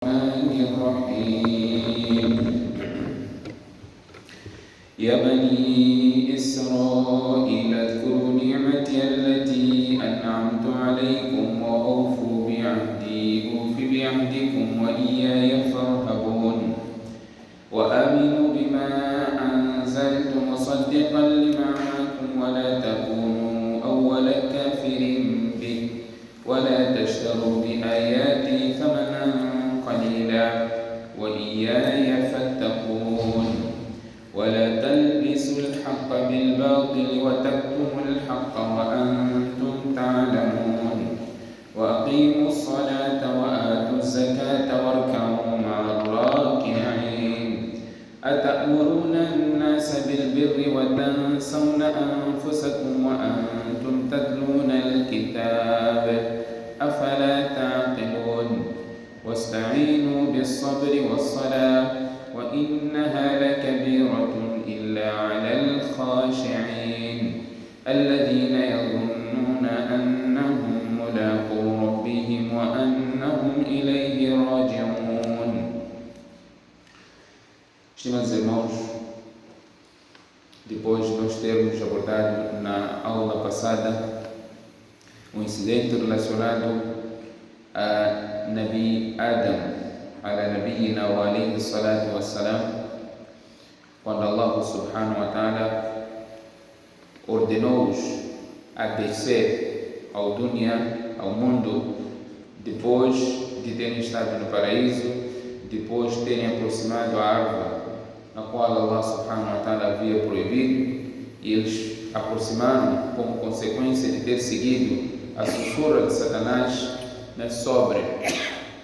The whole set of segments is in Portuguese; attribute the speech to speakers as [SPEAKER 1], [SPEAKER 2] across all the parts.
[SPEAKER 1] الرحمن الرحيم يا بني إسرائيل اذكروا نعمتي التي أنعمت عليكم وأوفوا بعهدي أوف بعهدكم وإياي فارهبون وآمنوا بما أنزلت مصدقا لما معكم ولا تكونوا أول كافر به ولا تشتروا بآياتي ثمنا قليلا وإياي فاتقون ولا تلبسوا الحق بالباطل وتكتموا الحق وأنتم تعلمون وأقيموا الصلاة وآتوا الزكاة واركعوا مع الراكعين أتأمرون الناس بالبر وتنسون أنفسكم وأنتم تتلون الكتاب أفلا تعقلون واستعينوا بالصبر والصلاة وإنها لكبيرة إلا على الخاشعين الذين يظنون أنهم ملاقو ربهم وأنهم إليه راجعون. Estimados irmãos, depois de nós termos abordado na aula passada um incidente relacionado a Nabi Adam, ala nabiyina wa alayhi salatu wassalam, quando Allah subhanahu wa ta'ala ordenou-os a descer ao dunya, ao mundo, depois de terem estado no paraíso, depois de terem aproximado a árvore na qual Allah subhanahu wa ta'ala havia proibido, e eles aproximaram como consequência de ter seguido a sussurra de Satanás sobre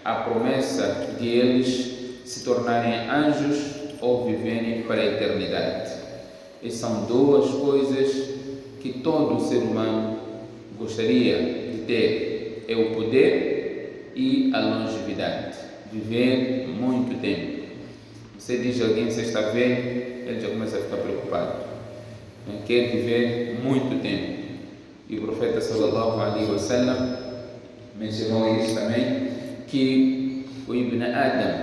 [SPEAKER 1] a promessa de eles se tornarem anjos ou viverem para a eternidade. E são duas coisas que todo ser humano gostaria de ter: é o poder e a longevidade, viver muito tempo. Você diz a alguém que você está velho, ele já começa a ficar preocupado, quer viver muito tempo. E o profeta sallallahu alaihi wasallam mencionou isso também, que o Ibn Adam,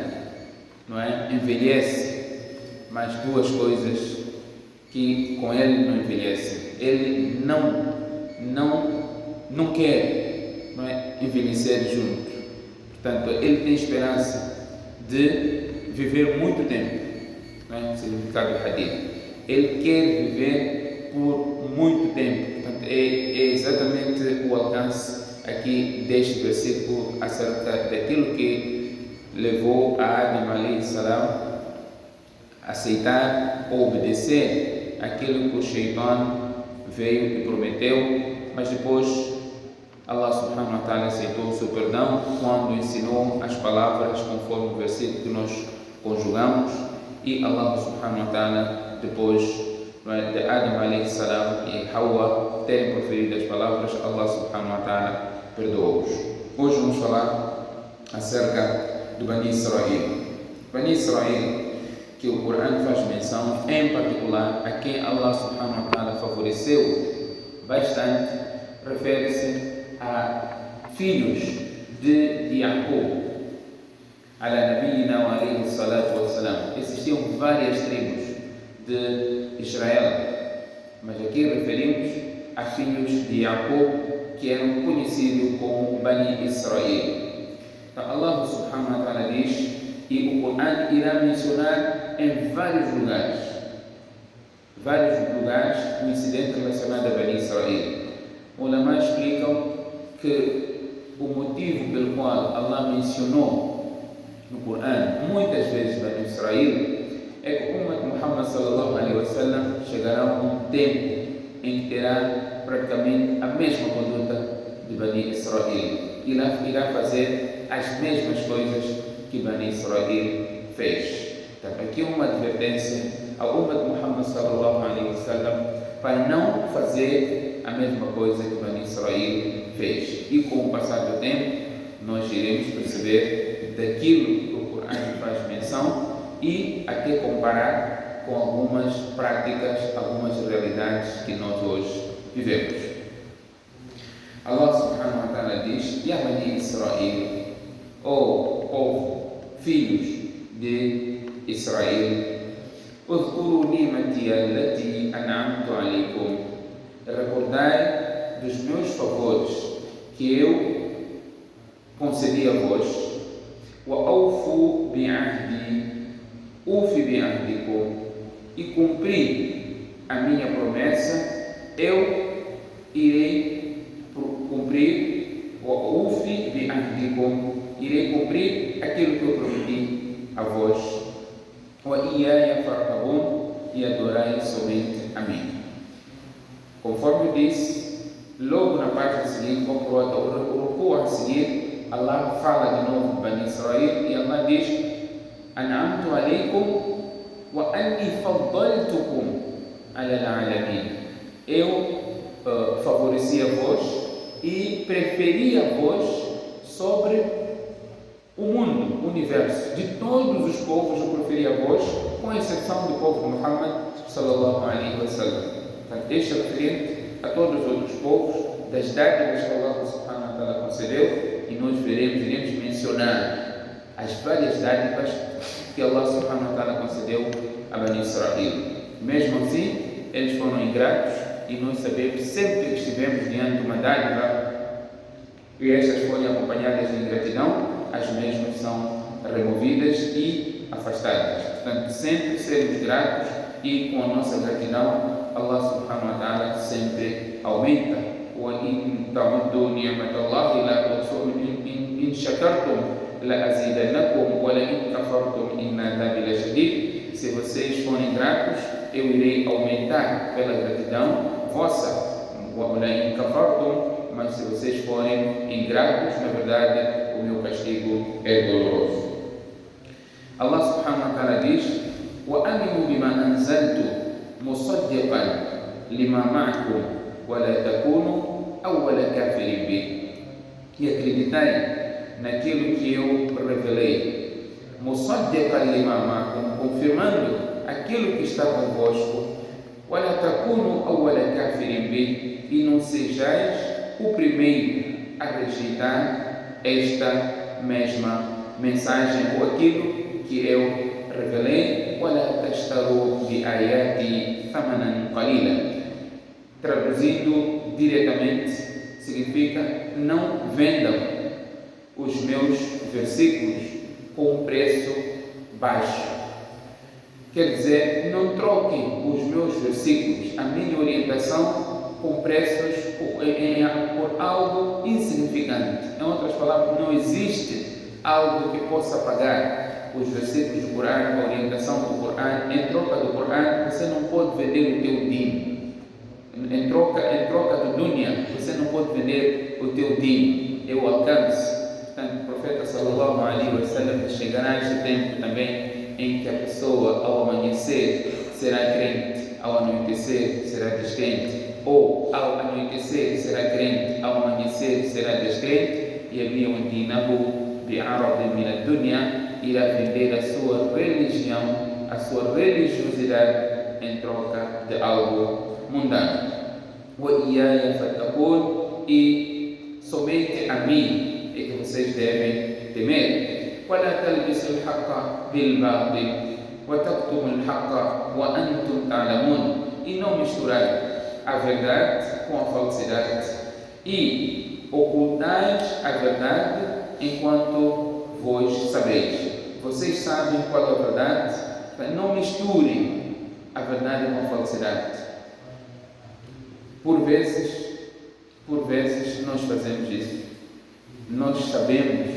[SPEAKER 1] envelhece, mas duas coisas que com ele não envelhecem. Ele não quer envelhecer junto. Portanto, ele tem esperança de viver muito tempo. Significado do hadith. Ele quer viver por muito tempo. Portanto, é exatamente o alcance aqui deste versículo acerca daquilo que levou a Adam alayhi salam a aceitar ou obedecer aquilo que o Shaitan veio e prometeu, mas depois Allah subhanahu wa ta'ala aceitou o seu perdão quando ensinou as palavras conforme o versículo que nós conjugamos, e Allah subhanahu wa ta'ala, depois de Adam alayhi salam e Hawa terem proferido as palavras, Allah subhanahu wa ta'ala perdoou-os. Hoje vamos falar acerca do Bani Israel. Bani Israel, que o Corão faz menção, em particular a quem Allah subhanahu wa ta'ala favoreceu bastante, refere-se a filhos de Yaqub, ala nabiyina wa alayhi salatu wassalam. Existiam várias tribos de Israel, mas aqui referimos a filhos de Yaqub, que eram conhecidos como Bani Israel. Então Allah subhanahu wa ta'ala diz, e o Corão irá mencionar em vários lugares o incidente relacionado a Bani Israel. Os ulama explicam que o motivo pelo qual Allah mencionou no Corão muitas vezes Bani Israel é que o Ummah Muhammad sallallahu alaihi wasallam chegará um tempo em que terá praticamente a mesma conduta de Bani Israel. Irá fazer as mesmas coisas que Bani Israel fez. Então, aqui uma advertência ao Ummah Muhammad sallallahu alaihi wasallam para não fazer a mesma coisa que Bani Israel fez. E com o passar do tempo, nós iremos perceber daquilo que o Corão faz menção e até comparar com algumas práticas, algumas realidades que nós hoje vivemos. Allah subhanahu wa ta'ala diz: Ya Bani Israel, ó povo filhos de Israel. اذكروا نعمتي التي أنعمت عليكم. Recordai dos meus favores que eu concedi a vós. وأوفوا بعهدي أوفي بعهدكم. E cumpri a minha promessa, eu irei cumprir. وأوفي بعهدكم. Irei cumprir aquilo que eu prometi a vós. وإياي فارهبون. E adorai somente a mim. Conforme eu disse, logo na página seguinte, o ruku a seguir, Allah fala de novo Bani Israel e Allah diz: An'amtu alaykum wa anni faddaltukum ala al-alamin. Eu favoreci a vós e preferi a vós sobre o mundo, o universo. De todos os povos eu preferi a vós, com exceção do povo de Muhammad sallallahu alaihi wasallam. Portanto, este é referente a todos os outros povos, das dádivas que Allah subhanahu wa ta'ala concedeu, e nós iremos mencionar as várias dádivas que Allah subhanahu wa ta'ala concedeu a Bani Israel. Mesmo assim, eles foram ingratos, e nós sabemos, sempre que estivemos diante de uma dádiva e estas forem acompanhadas de ingratidão, as mesmas são removidas e afastadas. Portanto, sempre sermos gratos, e com a nossa gratidão Allah subhanahu wa ta'ala sempre aumenta. وَإِن تَعُدُّوا نِعْمَةَ اللَّهِ لَا تُحْصُوهَا إِن شَكَرْتُمْ لَأَزِيدَنَّكُمْ وَلَئِن كَفَرْتُمْ إِنَّ عَذَابِي لَشَدِيدٌ. Se vocês forem gratos, eu irei aumentar pela gratidão vossa. وَلَئِن كَفَرْتُمْ. Mas se vocês forem ingratos, na verdade, o meu castigo é doloroso. Allah subhanahu wa ta'ala diz: وَأَمِنُوا بِمَا أَنزَلْتُ مُصَدِّقًا لِمَا مَعَكُمْ وَلَا تَكُونُوا أَوَّلَ كَافِرٍ بِهِ. E acreditai naquilo que eu revelei, مُصَدِّقًا لِمَا مَعَكُمْ, confirmando aquilo que está convosco, وَلَا تَكُونُوا أَوَّلَ كَافِرٍ بِهِ, e não sejais o primeiro a rejeitar esta mesma mensagem ou aquilo que eu revelei. وَلَا تَشْتَرُوا بِآيَاتِي ثَمَنًا قَلِيلًا. Traduzindo diretamente, significa: não vendam os meus versículos com um preço baixo. Quer dizer, não troquem os meus versículos, a minha orientação, com preços por algo insignificante. Em outras palavras, não existe algo que possa pagar os versículos do Corão, a orientação do Corão. Em troca do Corão, você não pode vender o teu din. Em troca do dunya, você não pode vender o teu din, é o alcance. Portanto, o profeta sallallahu alaihi wasallam chegará este tempo também em que a pessoa, ao amanhecer, será crente, ao anoitecer, será descrente, ou ao anoitecer, será crente, ao amanhecer, será descrente. E havia um dinahu bi'arad min ad-dunya, irá vender a sua religião, a sua religiosidade em troca de algo mundano. وَإِيَّايَ فَاتَّقُونِ. E somente a mim é que vocês devem temer. وَلَا تَلْبِسُوا الْحَقَّ بِالْبَاطِلِ وَتَكْتُمُوا الْحَقَّ وَأَنْتُمْ تَعْلَمُونَ. E não misturai a verdade com a falsidade, e ocultais a verdade enquanto vós sabeis. Vocês sabem qual é a verdade, não misturem a verdade com a falsidade. Por vezes nós fazemos isso. Nós sabemos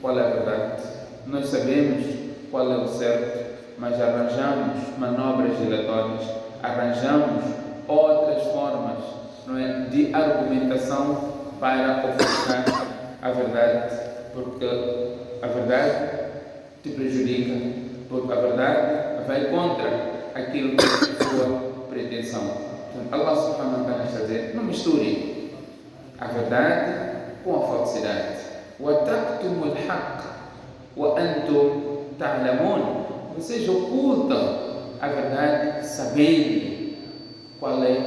[SPEAKER 1] qual é a verdade, nós sabemos qual é o certo, mas arranjamos manobras dilatórias, arranjamos outras formas, não é, de argumentação para ofuscar a verdade, porque a verdade te prejudica, porque a verdade vai contra aquilo que é a sua pretensão. Então, Allah subhanahu wa ta'ala está a dizer: não misture a verdade com a falsidade. وَتَكْتُمُوا الْحَقَّ وَأَنْتُمْ تَعْلَمُونَ. Vocês ocultam a verdade sabendo qual é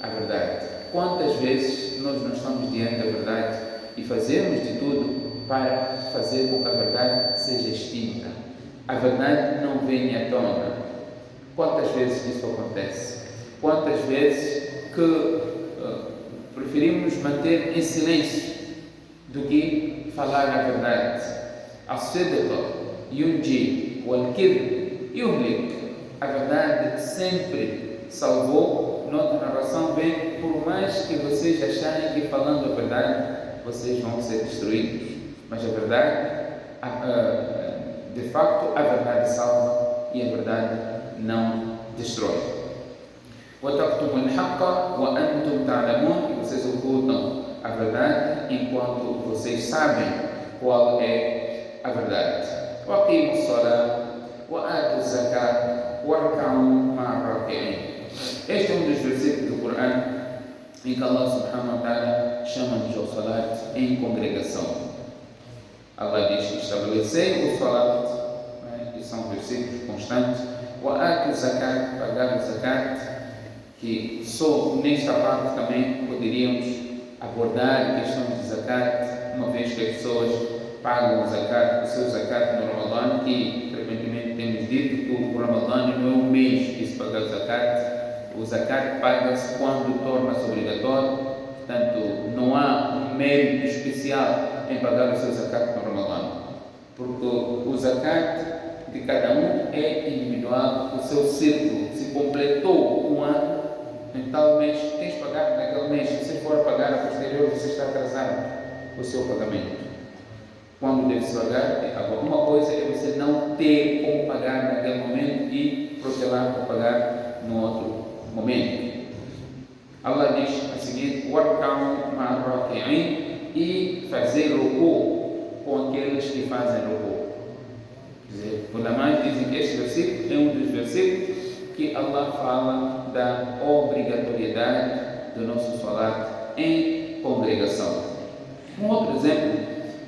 [SPEAKER 1] a verdade. Quantas vezes nós não estamos diante da verdade e fazemos de tudo para fazer com que a verdade seja extinta, a verdade não venha à tona. Quantas vezes isso acontece? Quantas vezes que preferimos manter em silêncio do que falar a verdade? As-sidq yunji wal-kidhb yuhlik. A verdade sempre salvou. Noutra narração vem: por mais que vocês acharem que falando a verdade vocês vão ser destruídos, mas a verdade, de facto, a verdade salva e a verdade não destrói. وَتَكْتُمُ الْحَقَّ وَأَنْتُمْ تَعْلَمُونَ. E vocês ocultam a verdade enquanto vocês sabem qual é a verdade. وَأَقِيمُوا الصَّلَاةَ وَآتُوا الزَّكَاةَ وَارْكَعُوا مَعَ الرَّاكِعِينَ. Este é um dos versículos do Corão em que Allah subhanahu wa ta'ala chama-nos ao salat em congregação. Allah diz que estabelecei o salat, e são versículos constantes. وَآتُوا الزَّكَاةَ, pagar o zakat, que só nesta parte também poderíamos abordar a questão de zakat, uma vez que as pessoas pagam o zakat, o seu zakat no Ramadã, que frequentemente temos dito que o Ramadã não é um mês que se paga o zakat. O zakat paga-se quando torna-se obrigatório, portanto não há um mérito especial em pagar o seu zakat no Ramadã, porque o zakat de cada um é individual, o seu círculo se completou um ano, em tal mês tens de pagar naquele mês. Se você for pagar a posterior, você está atrasado o seu pagamento. Quando deve-se pagar, alguma coisa é você não ter como pagar naquele momento e protelar para pagar no outro momento. Allah diz a seguir: وَارْكَعُوا مَعَ الرَّاكِعِينَ, e fazer ruku com aqueles que fazem ruku. Os ulama dizem que este versículo é um dos versículos que Allah fala da obrigatoriedade do nosso salat em congregação. Um outro exemplo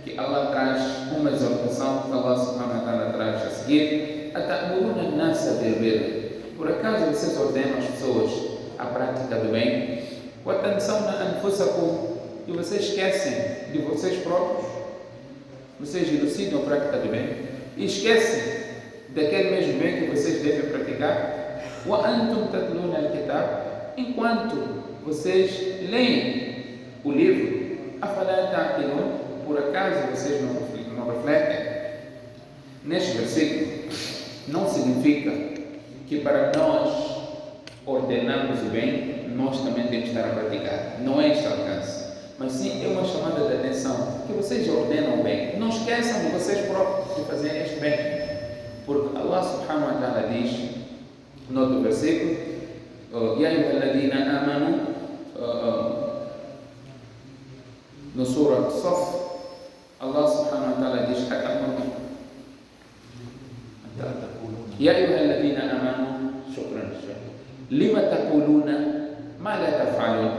[SPEAKER 1] que Allah traz, uma exortação que Allah subhanahu wa ta'ala traz a seguir: أَتَأْمُرُونَ النَّاسَ بِالْبِرِّ. Por acaso vocês ordenam as pessoas a prática do bem? وَتَنْسَوْنَ أَنفُسَكُمْ, e vocês esquecem de vocês próprios? Vocês elucidam a prática do bem e esquecem daquele mesmo bem que vocês devem praticar? وَأَنْتُمْ تَتْلُونَ الْكِتَابَ, enquanto vocês leem o livro. أَفَلَا تَعْقِلُونَ, por acaso vocês não refletem? Neste versículo não significa que para nós ordenarmos o bem, nós também temos que estar a praticar. Não é este alcance, mas sim é uma chamada de atenção, que vocês ordenam o bem. Não esqueçam de vocês próprios de fazer este bem, porque Allah subhanahu wa ta'ala diz no outro versículo: يَا أَيُّهَا الَّذِينَ آمَنُوا, no Surah Saf, Allah subhanahu wa ta'ala diz: يَا أَيُّهَا الَّذِينَ آمَنُوا, لِمَ تَقُولُونَ مَا لَا تَفْعَلُونَ.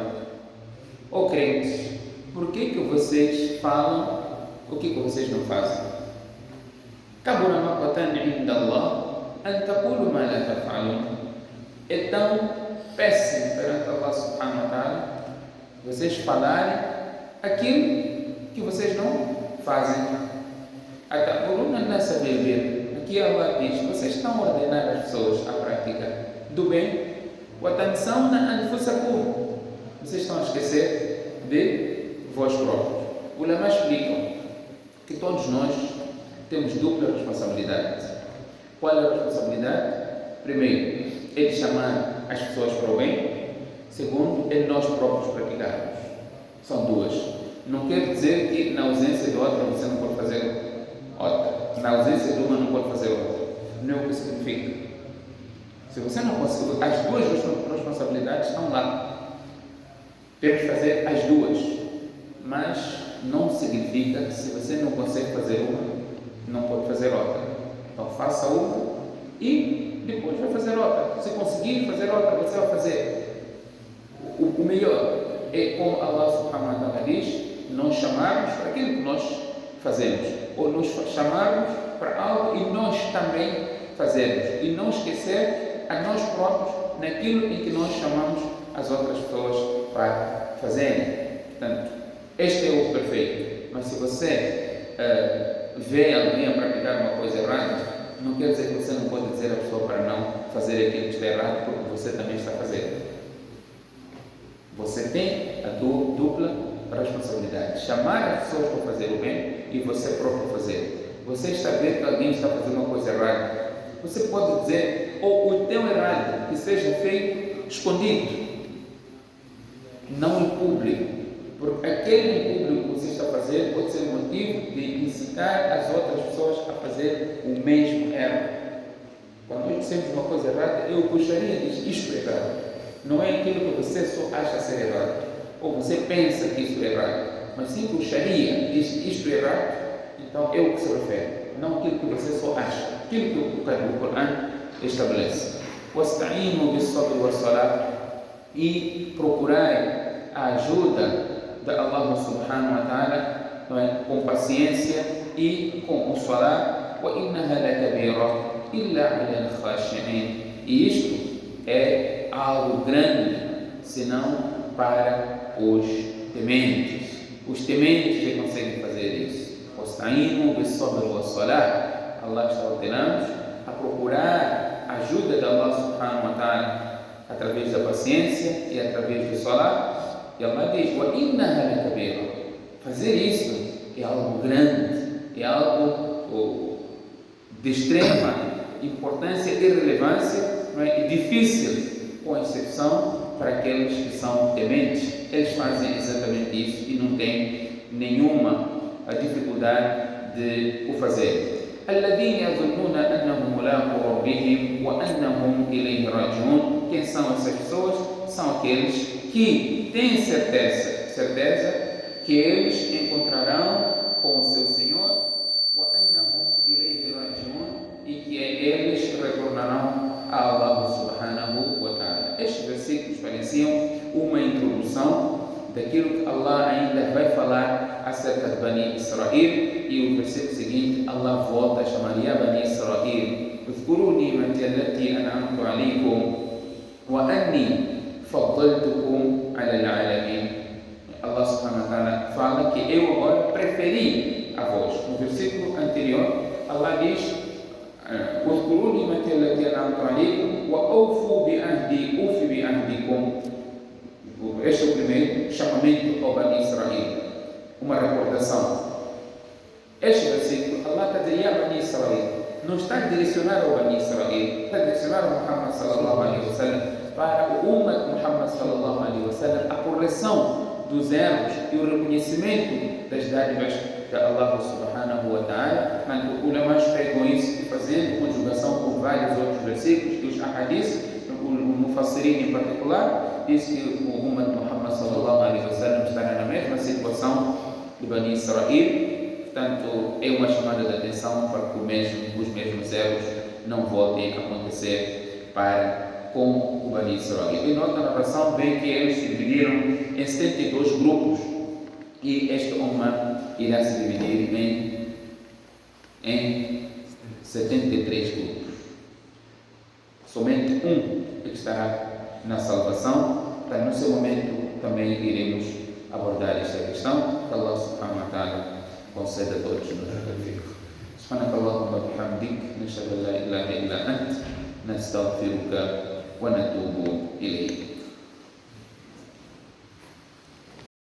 [SPEAKER 1] Ó crentes, por que vocês falam o que vocês não fazem? كَبُرَ مَقْتًا عِندَ اللَّهِ أَن تَقُولُوا مَا لَا تَفْعَلُونَ. É tão péssimo perante Allah subhanahu wa ta'ala vocês falarem aquilo que vocês não fazem. أَتَأْمُرُونَ النَّاسَ بِالْبِرِّ. Aqui Allah diz: vocês estão a ordenar as pessoas à prática do bem. وَتَنْسَوْنَ أَنفُسَكُمْ, vocês estão a esquecer de vós próprios. Os ulama explicam que todos nós temos dupla responsabilidade. Qual é a responsabilidade? Primeiro, é de chamar as pessoas para o bem. Segundo, é de nós próprios praticarmos. São duas. Não quer dizer que na ausência de outra você não pode fazer outra. Na ausência de uma não pode fazer outra. Não é o que significa. Se você não conseguir, as duas responsabilidades estão lá. Temos que fazer as duas. Mas não significa que se você não consegue fazer uma, não pode fazer outra. Então faça uma e depois vai fazer outra. Se conseguir fazer outra, você vai fazer. O melhor é, como Allah subhanahu wa ta'ala diz, nós chamarmos para aquilo que nós fazemos, ou nos chamarmos para algo e nós também fazermos, e não esquecer a nós próprios naquilo em que nós chamamos as outras pessoas para fazerem. Portanto, este é o perfeito. Mas se você vê alguém a praticar uma coisa errada, não quer dizer que você não pode dizer à pessoa para não fazer aquilo que está errado, porque você também está fazendo. Você tem a dupla responsabilidade, chamar as pessoas para fazer o bem e você próprio fazer. Você está vendo que alguém está fazendo uma coisa errada, você pode dizer, ou o teu errado, que seja feito escondido, não em público, porque aquele em público que você está a fazer pode ser motivo de incitar as outras pessoas a fazer o mesmo erro. Quando nós dizemos uma coisa errada, eu gostaria de dizer isto é errado. Não é aquilo que você só acha ser errado, ou você pensa que isso é errado, mas sim que o Sharia diz isto é errado, então é o que se refere, não aquilo que você só acha, aquilo que o Corão estabelece. وَاسْتَعِينُوا بِالصَّبْرِ وَالصَّلَاةِ, e procurai a ajuda de Allah subhanahu wa ta'ala com paciência e com o salat. وَإِنَّهَا لَكَبِيرَةٌ إِلَّا عَلَى الْخَاشِعِينَ, e isto é algo grande, senão para os tementes. Os tementes que conseguem fazer isso. وَاسْتَعِينُوا بِالصَّبْرِ وَالصَّلَاةِ, Allah está ordenando a procurar a ajuda de Allah subhanahu wa ta'ala através da paciência e através do salat. E Allah diz, وَإِنَّهَا لَكَبِيرَةٌ, fazer isso é algo grande, é algo de extrema importância e relevância, não é? E difícil, com exceção para aqueles que são tementes. Eles fazem exatamente isso e não têm nenhuma dificuldade de o fazer. الذين يظنون أنهم ملاقو ربهم وأنهم إليه راجعون. Quem são essas pessoas? São aqueles que têm certeza que eles encontrarão com o seu Senhor, وأنهم إليه راجعون, e que eles retornarão a Allah subhanahu wa ta'ala. Estes versículos pareciam uma introdução daquilo que Allah ainda vai falar acerca de Bani Israel, e o versículo seguinte Allah volta a chamar ya Bani Israel اذكروا نعمتي التي أنعمت عليكم وأني فضلتكم على العالمين. Allah subhanahu wa ta'ala fala que eu agora preferi a vós. No versículo anterior Allah diz اذكروا نعمتي التي أنعمت عليكم وأوفوا بعهدي أوفي بعهدكم. Este é o primeiro chamamento ao Bani Israel, uma recordação. Este versículo, Allah está a dizer a Bani Israel, não está a direcionar ao Bani Israel, está a direcionar a Muhammad sallallahu alaihi wa sallam, para o Ummah Muhammad sallallahu alaihi wa sallam, a correção dos erros e o reconhecimento das dádivas de Allah subhanahu wa ta'ala. Os ulamas pegam isso e fazendo conjugação com vários outros versículos dos ahadith. O Mufassirin em particular diz que o Ummah Muhammad sallallahu alaihi wa sallam estará na mesma situação de Bani Israel. Portanto, é uma chamada de atenção para que os mesmos erros não voltem a acontecer com o Bani Israel. E nota na narração vê que eles se dividiram em 72 grupos, e este Ummah irá se dividir em 73 grupos. Somente um estará na salvação. Então, no seu momento também iremos abordar esta questão. Que Allah subhanahu wa ta'ala conceda a todos nos tawfiq. سبحانك اللهم وبحمدك نشهد ان لا اله الا انت نستغفرك ونتوب اليك.